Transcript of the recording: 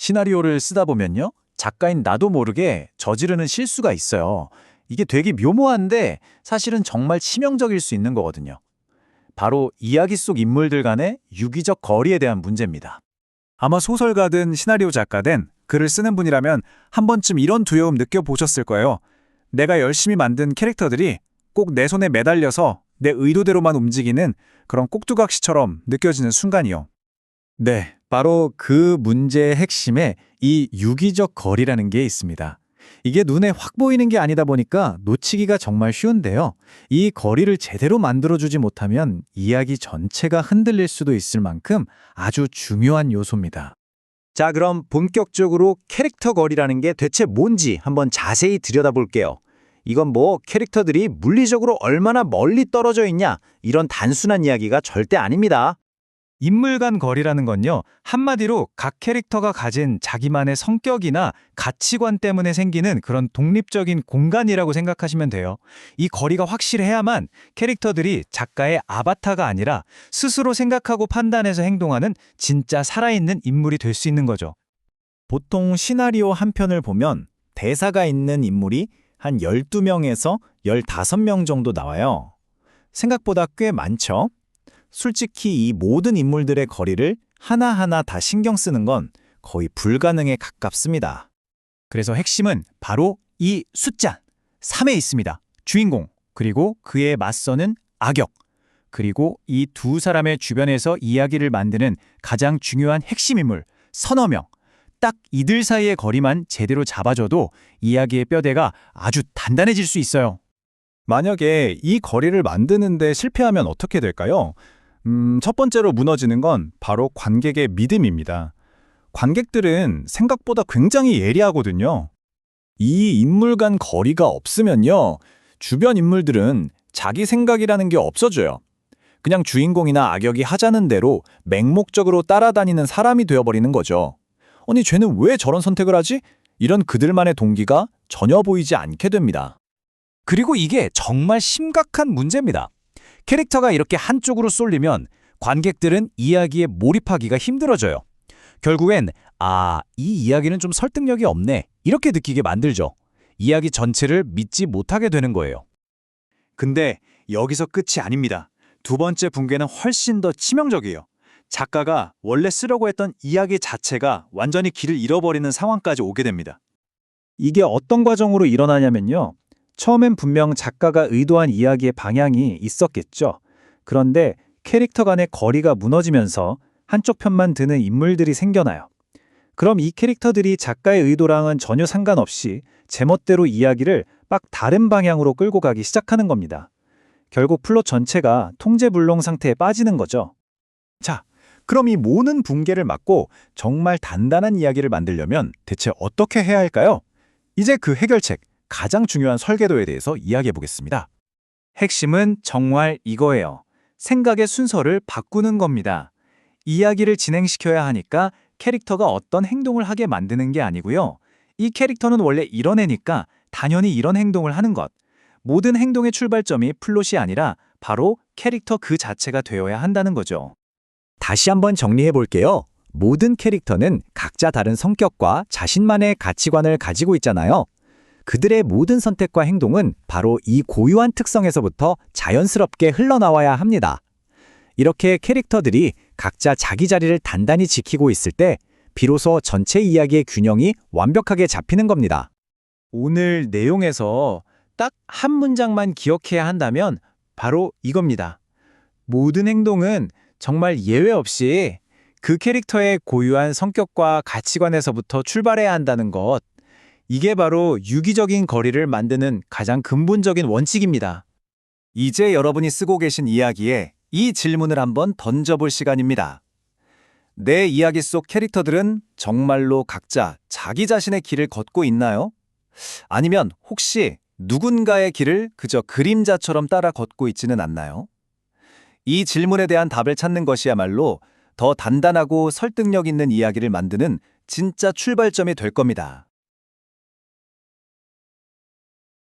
시나리오를 쓰다 보면요. 작가인 나도 모르게 저지르는 실수가 있어요. 이게 되게 묘모한데 사실은 정말 치명적일 수 있는 거거든요. 바로 이야기 속 인물들 간의 유기적 거리에 대한 문제입니다. 아마 소설가든 시나리오 작가든 글을 쓰는 분이라면 한 번쯤 이런 두려움 느껴보셨을 거예요. 내가 열심히 만든 캐릭터들이 꼭 내 손에 매달려서 내 의도대로만 움직이는 그런 꼭두각시처럼 느껴지는 순간이요. 네, 바로 그 문제의 핵심에 이 유기적 거리라는 게 있습니다. 이게 눈에 확 보이는 게 아니다 보니까 놓치기가 정말 쉬운데요. 이 거리를 제대로 만들어주지 못하면 이야기 전체가 흔들릴 수도 있을 만큼 아주 중요한 요소입니다. 자, 그럼 본격적으로 캐릭터 거리라는 게 대체 뭔지 한번 자세히 들여다볼게요. 이건 뭐 캐릭터들이 물리적으로 얼마나 멀리 떨어져 있냐 이런 단순한 이야기가 절대 아닙니다. 인물 간 거리라는 건요, 한마디로 각 캐릭터가 가진 자기만의 성격이나 가치관 때문에 생기는 그런 독립적인 공간이라고 생각하시면 돼요. 이 거리가 확실해야만 캐릭터들이 작가의 아바타가 아니라 스스로 생각하고 판단해서 행동하는 진짜 살아있는 인물이 될 수 있는 거죠. 보통 시나리오 한 편을 보면 대사가 있는 인물이 한 12명에서 15명 정도 나와요. 생각보다 꽤 많죠? 솔직히 이 모든 인물들의 거리를 하나하나 다 신경 쓰는 건 거의 불가능에 가깝습니다. 그래서 핵심은 바로 이 숫자 3에 있습니다. 주인공, 그리고 그에 맞서는 악역, 그리고 이 두 사람의 주변에서 이야기를 만드는 가장 중요한 핵심 인물, 서너 명. 딱 이들 사이의 거리만 제대로 잡아줘도 이야기의 뼈대가 아주 단단해질 수 있어요. 만약에 이 거리를 만드는데 실패하면 어떻게 될까요? 첫 번째로 무너지는 건 바로 관객의 믿음입니다. 관객들은 생각보다 굉장히 예리하거든요. 이 인물 간 거리가 없으면요, 주변 인물들은 자기 생각이라는 게 없어져요. 그냥 주인공이나 악역이 하자는 대로 맹목적으로 따라다니는 사람이 되어버리는 거죠. 아니, 쟤는 왜 저런 선택을 하지? 이런 그들만의 동기가 전혀 보이지 않게 됩니다. 그리고 이게 정말 심각한 문제입니다. 캐릭터가 이렇게 한쪽으로 쏠리면 관객들은 이야기에 몰입하기가 힘들어져요. 결국엔 이 이야기는 좀 설득력이 없네, 이렇게 느끼게 만들죠. 이야기 전체를 믿지 못하게 되는 거예요. 근데 여기서 끝이 아닙니다. 두 번째 붕괴는 훨씬 더 치명적이에요. 작가가 원래 쓰려고 했던 이야기 자체가 완전히 길을 잃어버리는 상황까지 오게 됩니다. 이게 어떤 과정으로 일어나냐면요. 처음엔 분명 작가가 의도한 이야기의 방향이 있었겠죠. 그런데 캐릭터 간의 거리가 무너지면서 한쪽 편만 드는 인물들이 생겨나요. 그럼 이 캐릭터들이 작가의 의도랑은 전혀 상관없이 제멋대로 이야기를 막 다른 방향으로 끌고 가기 시작하는 겁니다. 결국 플롯 전체가 통제불능 상태에 빠지는 거죠. 자, 그럼 이 모든 붕괴를 막고 정말 단단한 이야기를 만들려면 대체 어떻게 해야 할까요? 이제 그 해결책, 가장 중요한 설계도에 대해서 이야기해 보겠습니다. 핵심은 정말 이거예요. 생각의 순서를 바꾸는 겁니다. 이야기를 진행시켜야 하니까 캐릭터가 어떤 행동을 하게 만드는 게 아니고요. 이 캐릭터는 원래 이런 애니까 당연히 이런 행동을 하는 것. 모든 행동의 출발점이 플롯이 아니라 바로 캐릭터 그 자체가 되어야 한다는 거죠. 다시 한번 정리해 볼게요. 모든 캐릭터는 각자 다른 성격과 자신만의 가치관을 가지고 있잖아요. 그들의 모든 선택과 행동은 바로 이 고유한 특성에서부터 자연스럽게 흘러나와야 합니다. 이렇게 캐릭터들이 각자 자기 자리를 단단히 지키고 있을 때 비로소 전체 이야기의 균형이 완벽하게 잡히는 겁니다. 오늘 내용에서 딱 한 문장만 기억해야 한다면 바로 이겁니다. 모든 행동은 정말 예외 없이 그 캐릭터의 고유한 성격과 가치관에서부터 출발해야 한다는 것. 이게 바로 유기적인 거리를 만드는 가장 근본적인 원칙입니다. 이제 여러분이 쓰고 계신 이야기에 이 질문을 한번 던져볼 시간입니다. 내 이야기 속 캐릭터들은 정말로 각자 자기 자신의 길을 걷고 있나요? 아니면 혹시 누군가의 길을 그저 그림자처럼 따라 걷고 있지는 않나요? 이 질문에 대한 답을 찾는 것이야말로 더 단단하고 설득력 있는 이야기를 만드는 진짜 출발점이 될 겁니다.